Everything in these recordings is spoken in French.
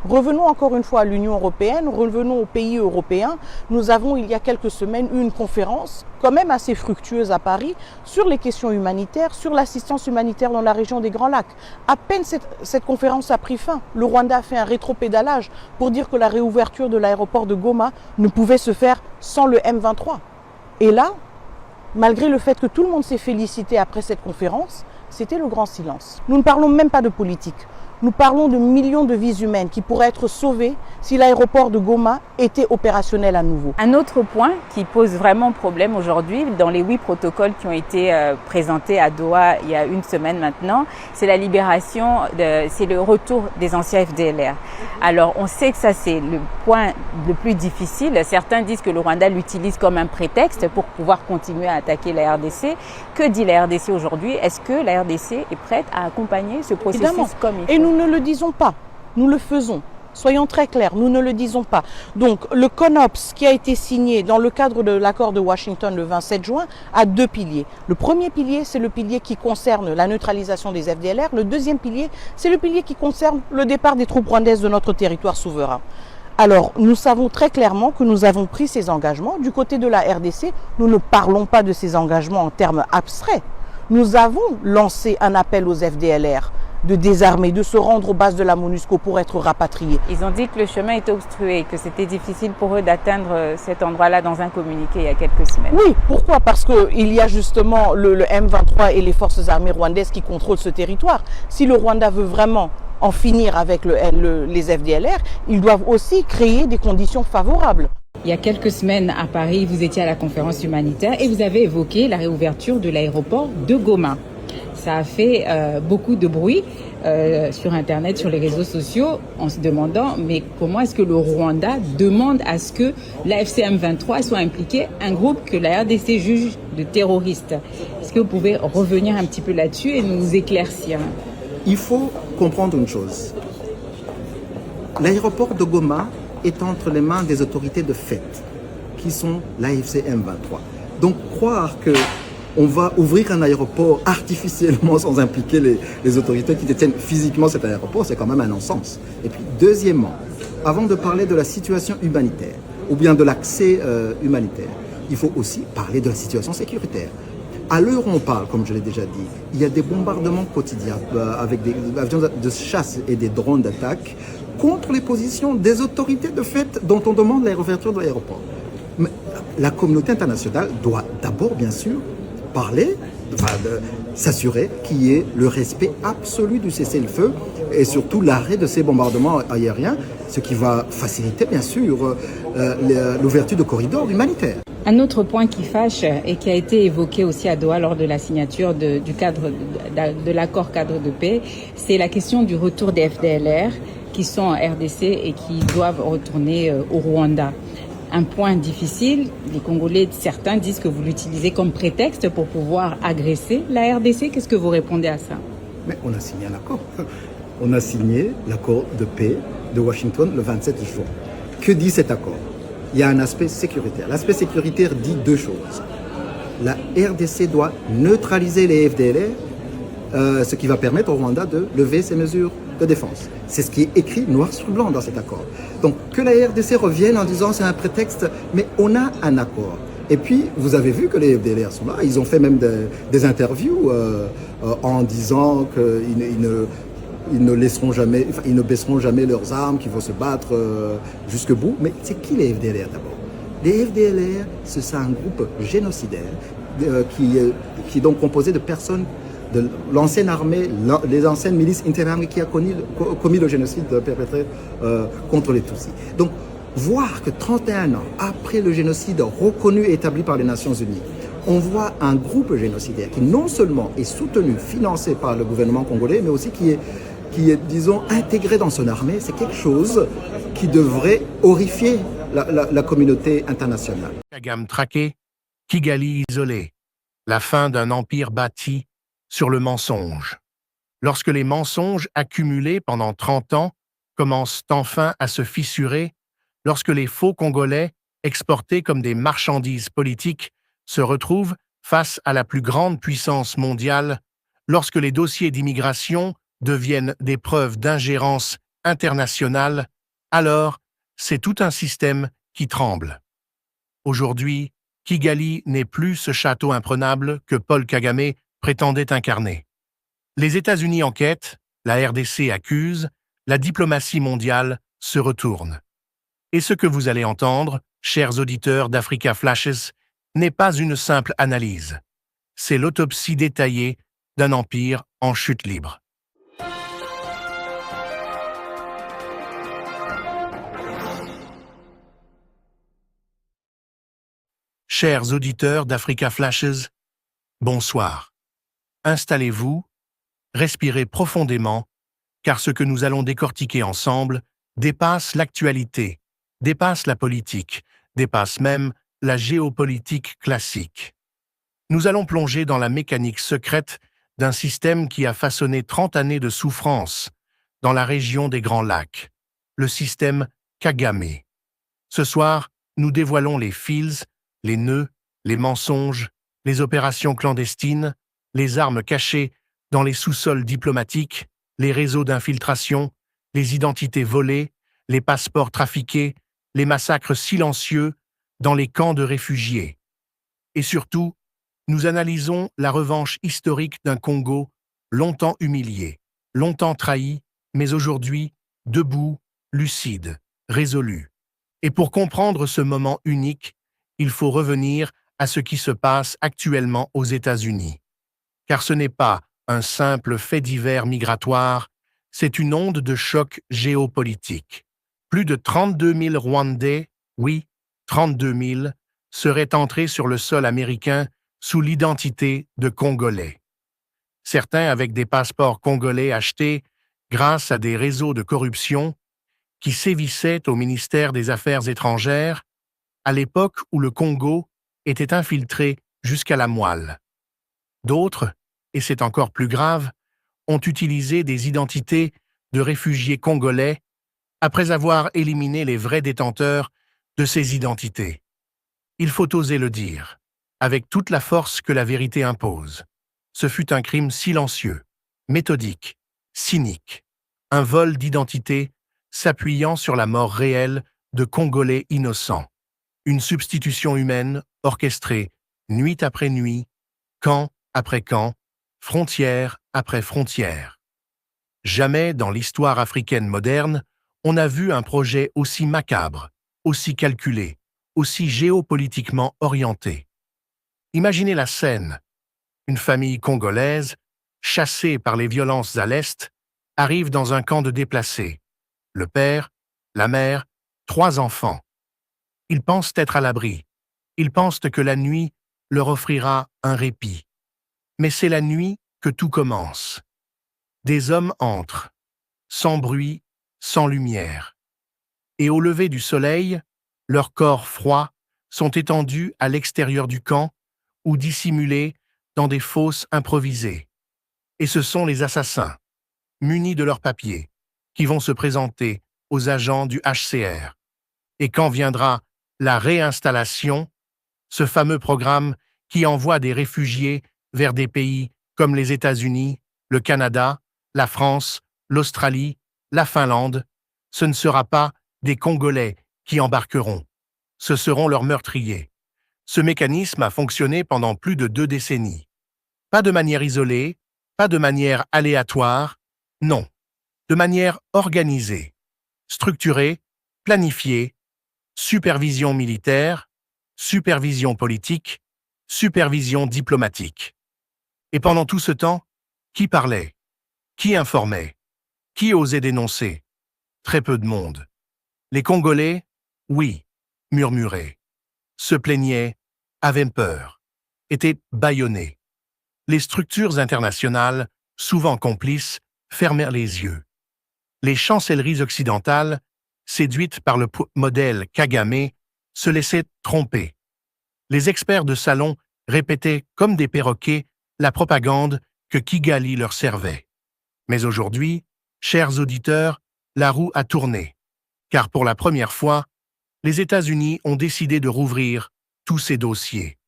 Revenons encore une fois à l'Union européenne, revenons aux pays européens. Nous avons, il y a quelques semaines, eu une conférence quand même assez fructueuse à Paris sur les questions humanitaires, sur l'assistance humanitaire dans la région des Grands Lacs. À peine cette conférence a pris fin, le Rwanda a fait un rétropédalage pour dire que la réouverture de l'aéroport de Goma ne pouvait se faire sans le M23. Et là, malgré le fait que tout le monde s'est félicité après cette conférence, c'était le grand silence. Nous ne parlons même pas de politique. Nous parlons de millions de vies humaines qui pourraient être sauvées si l'aéroport de Goma était opérationnel à nouveau. Un autre point qui pose vraiment problème aujourd'hui, dans les 8 protocoles qui ont été présentés à Doha il y a une semaine maintenant, c'est la libération, c'est le retour des anciens FDLR. Alors on sait que ça c'est le point le plus difficile. Certains disent que le Rwanda l'utilise comme un prétexte pour pouvoir continuer à attaquer la RDC. Que dit la RDC aujourd'hui? Est-ce que la RDC est prête à accompagner ce processus comme il faut? Et nous ne le disons pas, nous le faisons. Soyons très clairs, nous ne le disons pas. Donc le CONOPS qui a été signé dans le cadre de l'accord de Washington le 27 juin a 2 piliers. Le premier pilier, c'est le pilier qui concerne la neutralisation des FDLR. Le deuxième pilier, c'est le pilier qui concerne le départ des troupes rwandaises de notre territoire souverain. Alors, nous savons très clairement que nous avons pris ces engagements. Du côté de la RDC, nous ne parlons pas de ces engagements en termes abstraits. Nous avons lancé un appel aux FDLR de désarmer, de se rendre aux bases de la MONUSCO pour être rapatriés. Ils ont dit que le chemin était obstrué, que c'était difficile pour eux d'atteindre cet endroit-là dans un communiqué il y a quelques semaines. Oui, pourquoi? Parce qu'il y a justement le M23 et les forces armées rwandaises qui contrôlent ce territoire. Si le Rwanda veut vraiment en finir avec les FDLR, ils doivent aussi créer des conditions favorables. Il y a quelques semaines à Paris, vous étiez à la conférence humanitaire et vous avez évoqué la réouverture de l'aéroport de Goma. Ça a fait beaucoup de bruit sur Internet, sur les réseaux sociaux, en se demandant mais comment est-ce que le Rwanda demande à ce que l'AFC M23 soit impliqué, un groupe que la RDC juge de terroriste. Est-ce que vous pouvez revenir un petit peu là-dessus et nous éclaircir? Il faut comprendre une chose. L'aéroport de Goma est entre les mains des autorités de fait, qui sont l'AFC M23. Donc croire que on va ouvrir un aéroport artificiellement sans impliquer les autorités qui détiennent physiquement cet aéroport, c'est quand même un non-sens. Et puis, deuxièmement, avant de parler de la situation humanitaire, ou bien de l'accès humanitaire, il faut aussi parler de la situation sécuritaire. À l'heure où on parle, comme je l'ai déjà dit, il y a des bombardements quotidiens avec des avions de chasse et des drones d'attaque contre les positions des autorités de fait dont on demande la réouverture de l'aéroport. Mais la communauté internationale doit d'abord, bien sûr, parler, s'assurer qu'il y ait le respect absolu du cessez-le-feu et surtout l'arrêt de ces bombardements aériens, ce qui va faciliter bien sûr l'ouverture de corridors humanitaires. Un autre point qui fâche et qui a été évoqué aussi à Doha lors de la signature de l'accord cadre de paix, c'est la question du retour des FDLR qui sont en RDC et qui doivent retourner au Rwanda. Un point difficile, les Congolais, certains disent que vous l'utilisez comme prétexte pour pouvoir agresser la RDC. Qu'est-ce que vous répondez à ça? Mais on a signé un accord. On a signé l'accord de paix de Washington le 27 juin. Que dit cet accord? Il y a un aspect sécuritaire. L'aspect sécuritaire dit 2 choses. La RDC doit neutraliser les FDLR, ce qui va permettre au Rwanda de lever ses mesures de défense. C'est ce qui est écrit noir sur blanc dans cet accord. Donc que la RDC revienne en disant c'est un prétexte, mais on a un accord. Et puis vous avez vu que les FDLR sont là, ils ont fait même des interviews en disant qu'ils ne laisseront jamais, ils ne baisseront jamais leurs armes, qu'ils vont se battre jusqu'au bout. Mais c'est qui les FDLR d'abord? Les FDLR, c'est un groupe génocidaire qui est donc composé de personnes de l'ancienne armée, les anciennes milices interarmées qui a commis le génocide perpétré contre les Tutsis. Donc, voir que 31 ans après le génocide reconnu et établi par les Nations Unies, on voit un groupe génocidaire qui non seulement est soutenu, financé par le gouvernement congolais, mais aussi qui est, disons, intégré dans son armée, c'est quelque chose qui devrait horrifier la communauté internationale. Kagame traqué, Kigali isolé, la fin d'un empire bâti sur le mensonge. Lorsque les mensonges accumulés pendant 30 ans commencent enfin à se fissurer, lorsque les faux Congolais, exportés comme des marchandises politiques, se retrouvent face à la plus grande puissance mondiale, lorsque les dossiers d'immigration deviennent des preuves d'ingérence internationale, alors c'est tout un système qui tremble. Aujourd'hui, Kigali n'est plus ce château imprenable que Paul Kagame prétendait incarner. Les États-Unis enquêtent, la RDC accuse, la diplomatie mondiale se retourne. Et ce que vous allez entendre, chers auditeurs d'Africa Flashes, n'est pas une simple analyse. C'est l'autopsie détaillée d'un empire en chute libre. Chers auditeurs d'Africa Flashes, bonsoir. Installez-vous, respirez profondément, car ce que nous allons décortiquer ensemble dépasse l'actualité, dépasse la politique, dépasse même la géopolitique classique. Nous allons plonger dans la mécanique secrète d'un système qui a façonné 30 années de souffrance dans la région des Grands Lacs, le système Kagame. Ce soir, nous dévoilons les fils, les nœuds, les mensonges, les opérations clandestines, les armes cachées dans les sous-sols diplomatiques, les réseaux d'infiltration, les identités volées, les passeports trafiqués, les massacres silencieux dans les camps de réfugiés. Et surtout, nous analysons la revanche historique d'un Congo longtemps humilié, longtemps trahi, mais aujourd'hui debout, lucide, résolu. Et pour comprendre ce moment unique, il faut revenir à ce qui se passe actuellement aux États-Unis. Car ce n'est pas un simple fait divers migratoire, c'est une onde de choc géopolitique. Plus de 32 000 Rwandais, oui, 32 000, seraient entrés sur le sol américain sous l'identité de Congolais. Certains avec des passeports congolais achetés grâce à des réseaux de corruption qui sévissaient au ministère des Affaires étrangères à l'époque où le Congo était infiltré jusqu'à la moelle. D'autres, et c'est encore plus grave, ont utilisé des identités de réfugiés congolais après avoir éliminé les vrais détenteurs de ces identités. Il faut oser le dire, avec toute la force que la vérité impose. Ce fut un crime silencieux, méthodique, cynique, un vol d'identité s'appuyant sur la mort réelle de Congolais innocents. Une substitution humaine orchestrée nuit après nuit, camp après camp, frontière après frontière. Jamais dans l'histoire africaine moderne, on n'a vu un projet aussi macabre, aussi calculé, aussi géopolitiquement orienté. Imaginez la scène. Une famille congolaise, chassée par les violences à l'Est, arrive dans un camp de déplacés. Le père, la mère, 3 enfants. Ils pensent être à l'abri. Ils pensent que la nuit leur offrira un répit. Mais c'est la nuit que tout commence. Des hommes entrent, sans bruit, sans lumière. Et au lever du soleil, leurs corps froids sont étendus à l'extérieur du camp ou dissimulés dans des fosses improvisées. Et ce sont les assassins, munis de leurs papiers, qui vont se présenter aux agents du HCR. Et quand viendra la réinstallation, ce fameux programme qui envoie des réfugiés vers des pays comme les États-Unis, le Canada, la France, l'Australie, la Finlande, ce ne sera pas des Congolais qui embarqueront. Ce seront leurs meurtriers. Ce mécanisme a fonctionné pendant plus de 2 décennies. Pas de manière isolée, pas de manière aléatoire, non, de manière organisée, structurée, planifiée, supervision militaire, supervision politique, supervision diplomatique. Et pendant tout ce temps, qui parlait? Qui informait? Qui osait dénoncer? Très peu de monde. Les Congolais, oui, murmuraient, se plaignaient, avaient peur, étaient bâillonnés. Les structures internationales, souvent complices, fermèrent les yeux. Les chancelleries occidentales, séduites par le modèle Kagame, se laissaient tromper. Les experts de salon répétaient comme des perroquets la propagande que Kigali leur servait. Mais aujourd'hui, chers auditeurs, la roue a tourné, car pour la première fois, les États-Unis ont décidé de rouvrir tous ces dossiers.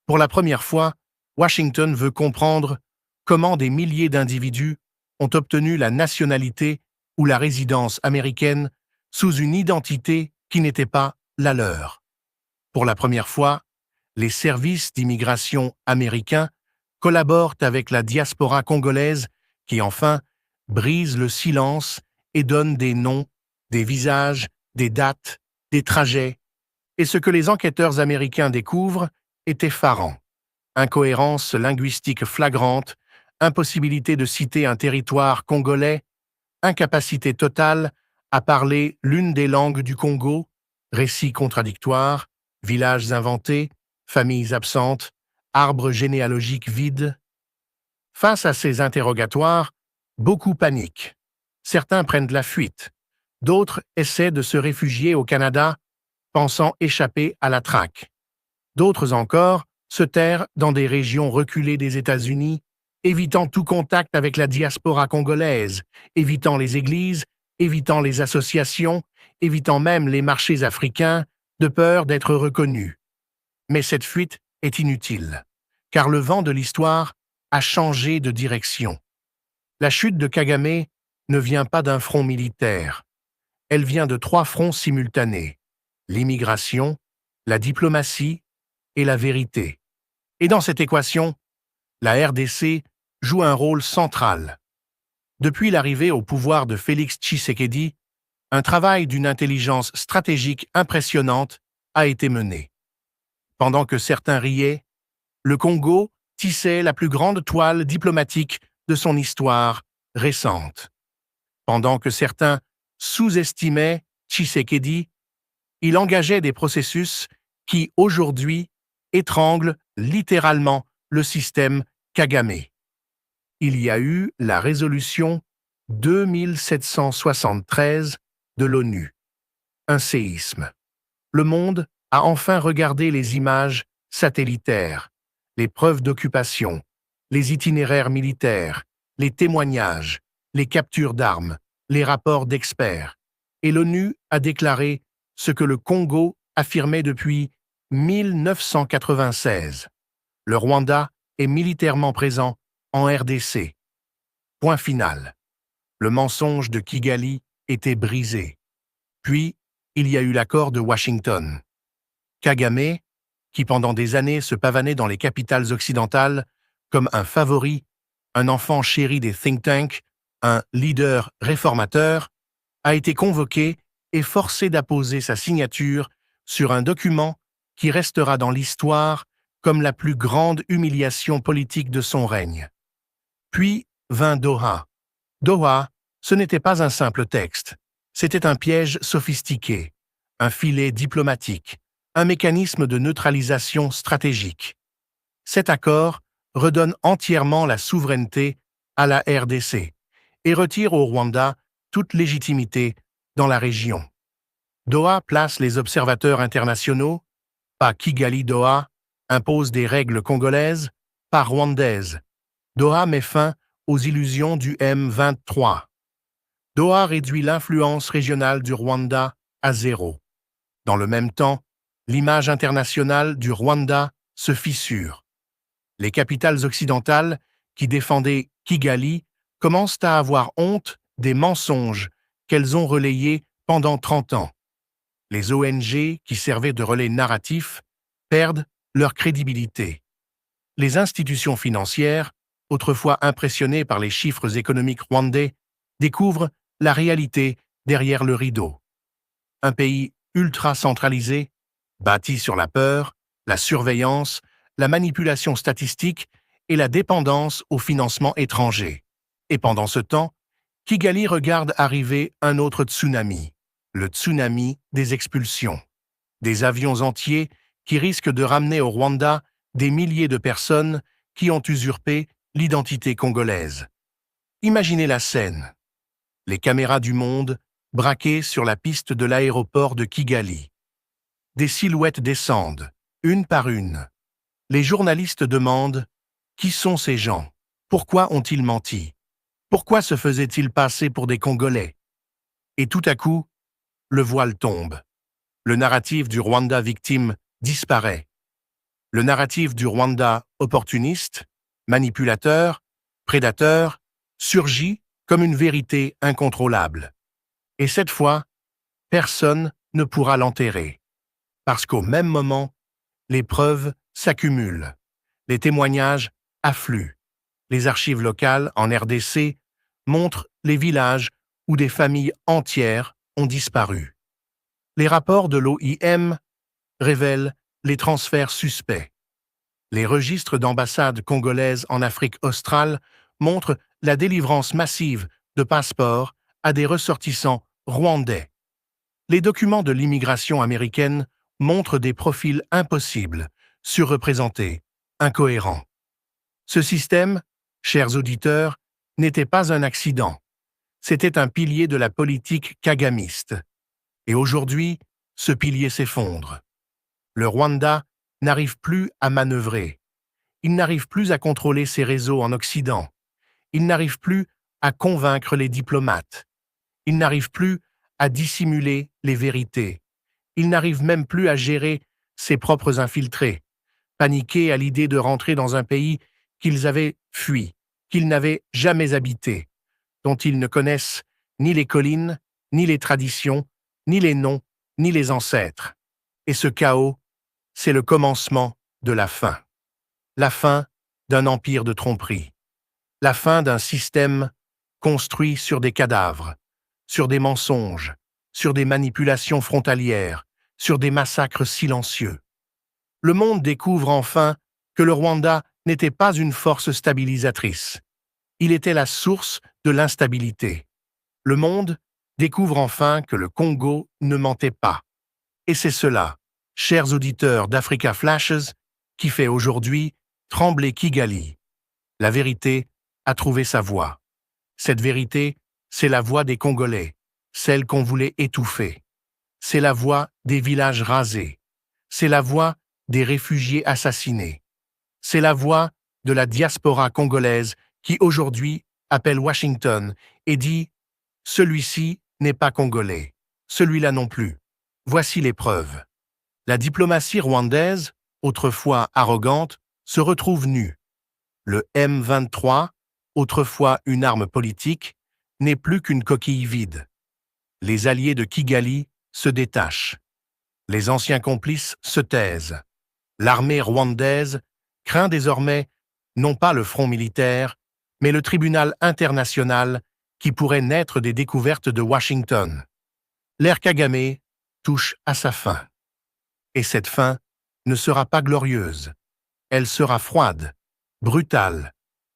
Pour la première fois, Washington veut comprendre comment des milliers d'individus ont obtenu la nationalité ou la résidence américaine sous une identité qui n'était pas la leur. Pour la première fois, les services d'immigration américains collaborent avec la diaspora congolaise qui, enfin, brise le silence et donne des noms, des visages, des dates, des trajets. Et ce que les enquêteurs américains découvrent est effarant. Incohérence linguistique flagrante, impossibilité de citer un territoire congolais, incapacité totale à parler l'une des langues du Congo, récits contradictoires, villages inventés, familles absentes, arbres généalogiques vides. Face à ces interrogatoires, beaucoup paniquent. Certains prennent la fuite. D'autres essaient de se réfugier au Canada, pensant échapper à la traque. D'autres encore se terrent dans des régions reculées des États-Unis, évitant tout contact avec la diaspora congolaise, évitant les églises, évitant les associations, évitant même les marchés africains, de peur d'être reconnus. Mais cette fuite est inutile, car le vent de l'histoire a changé de direction. La chute de Kagame ne vient pas d'un front militaire. Elle vient de 3 fronts simultanés: l'immigration, la diplomatie et la vérité. Et dans cette équation, la RDC joue un rôle central. Depuis l'arrivée au pouvoir de Félix Tshisekedi, un travail d'une intelligence stratégique impressionnante a été mené. Pendant que certains riaient, le Congo tissait la plus grande toile diplomatique de son histoire récente. Pendant que certains sous-estimaient Tshisekedi, il engageait des processus qui, aujourd'hui, étranglent littéralement le système Kagame. Il y a eu la résolution 2773 de l'ONU, un séisme. Le monde a enfin regardé les images satellitaires, les preuves d'occupation, les itinéraires militaires, les témoignages, les captures d'armes, les rapports d'experts, et l'ONU a déclaré ce que le Congo affirmait depuis 1996. Le Rwanda est militairement présent en RDC. Point final. Le mensonge de Kigali était brisé. Puis, il y a eu l'accord de Washington. Kagame, qui pendant des années se pavanait dans les capitales occidentales comme un favori, un enfant chéri des think tanks, un leader réformateur, a été convoqué et forcé d'apposer sa signature sur un document qui restera dans l'histoire comme la plus grande humiliation politique de son règne. Puis vint Doha. Doha, ce n'était pas un simple texte, c'était un piège sophistiqué, un filet diplomatique, un mécanisme de neutralisation stratégique. Cet accord redonne entièrement la souveraineté à la RDC et retire au Rwanda toute légitimité dans la région. Doha place les observateurs internationaux, pas Kigali-Doha, impose des règles congolaises, pas rwandaises. Doha met fin aux illusions du M23. Doha réduit l'influence régionale du Rwanda à 0. Dans le même temps, l'image internationale du Rwanda se fissure. Les capitales occidentales, qui défendaient Kigali, commencent à avoir honte des mensonges qu'elles ont relayés pendant 30 ans. Les ONG, qui servaient de relais narratifs, perdent leur crédibilité. Les institutions financières, autrefois impressionnées par les chiffres économiques rwandais, découvrent la réalité derrière le rideau. Un pays ultra centralisé, bâti sur la peur, la surveillance, la manipulation statistique et la dépendance au financement étranger. Et pendant ce temps, Kigali regarde arriver un autre tsunami, le tsunami des expulsions. Des avions entiers qui risquent de ramener au Rwanda des milliers de personnes qui ont usurpé l'identité congolaise. Imaginez la scène. Les caméras du monde braquées sur la piste de l'aéroport de Kigali. Des silhouettes descendent, une par une. Les journalistes demandent « Qui sont ces gens? Pourquoi ont-ils menti? Pourquoi se faisaient-ils passer pour des Congolais ?» Et tout à coup, le voile tombe. Le narratif du Rwanda victime disparaît. Le narratif du Rwanda opportuniste, manipulateur, prédateur, surgit comme une vérité incontrôlable. Et cette fois, personne ne pourra l'enterrer. Parce qu'au même moment, les preuves s'accumulent, les témoignages affluent. Les archives locales en RDC montrent les villages où des familles entières ont disparu. Les rapports de l'OIM révèlent les transferts suspects. Les registres d'ambassades congolaises en Afrique australe montrent la délivrance massive de passeports à des ressortissants rwandais. Les documents de l'immigration américaine montrent des profils impossibles, surreprésentés, incohérents. Ce système, chers auditeurs, n'était pas un accident. C'était un pilier de la politique kagamiste. Et aujourd'hui, ce pilier s'effondre. Le Rwanda n'arrive plus à manœuvrer. Il n'arrive plus à contrôler ses réseaux en Occident. Il n'arrive plus à convaincre les diplomates. Il n'arrive plus à dissimuler les vérités. Il n'arrive même plus à gérer ses propres infiltrés, paniqués à l'idée de rentrer dans un pays qu'ils avaient fui, qu'ils n'avaient jamais habité, dont ils ne connaissent ni les collines, ni les traditions, ni les noms, ni les ancêtres. Et ce chaos, c'est le commencement de la fin. La fin d'un empire de tromperie. La fin d'un système construit sur des cadavres, sur des mensonges, sur des manipulations frontalières, sur des massacres silencieux. Le monde découvre enfin que le Rwanda n'était pas une force stabilisatrice. Il était la source de l'instabilité. Le monde découvre enfin que le Congo ne mentait pas. Et c'est cela, chers auditeurs d'Africa Flashes, qui fait aujourd'hui trembler Kigali. La vérité a trouvé sa voie. Cette vérité, c'est la voix des Congolais, celle qu'on voulait étouffer. C'est la voix des villages rasés. C'est la voix des réfugiés assassinés. C'est la voix de la diaspora congolaise qui aujourd'hui appelle Washington et dit « Celui-ci n'est pas congolais, celui-là non plus. Voici les preuves. » La diplomatie rwandaise, autrefois arrogante, se retrouve nue. Le M23, autrefois une arme politique, n'est plus qu'une coquille vide. Les alliés de Kigali se détachent. Les anciens complices se taisent. L'armée rwandaise craint désormais non pas le front militaire, mais le tribunal international qui pourrait naître des découvertes de Washington. L'ère Kagame touche à sa fin. Et cette fin ne sera pas glorieuse. Elle sera froide, brutale,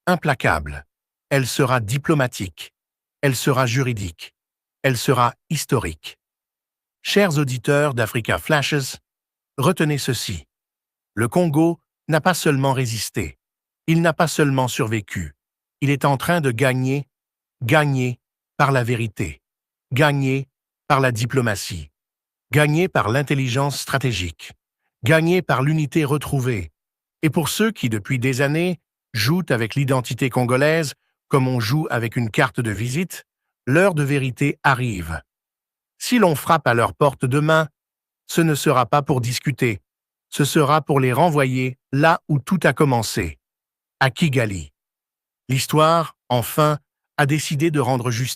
implacable. Elle sera diplomatique. Elle sera juridique. Elle sera historique. Chers auditeurs d'Africa Flashes, retenez ceci. Le Congo n'a pas seulement résisté. Il n'a pas seulement survécu. Il est en train de gagner par la vérité, gagner par la diplomatie, gagner par l'intelligence stratégique, gagner par l'unité retrouvée. Et pour ceux qui, depuis des années, jouent avec l'identité congolaise comme on joue avec une carte de visite, l'heure de vérité arrive. Si l'on frappe à leur porte demain, ce ne sera pas pour discuter, ce sera pour les renvoyer là où tout a commencé, à Kigali. L'histoire, enfin, a décidé de rendre justice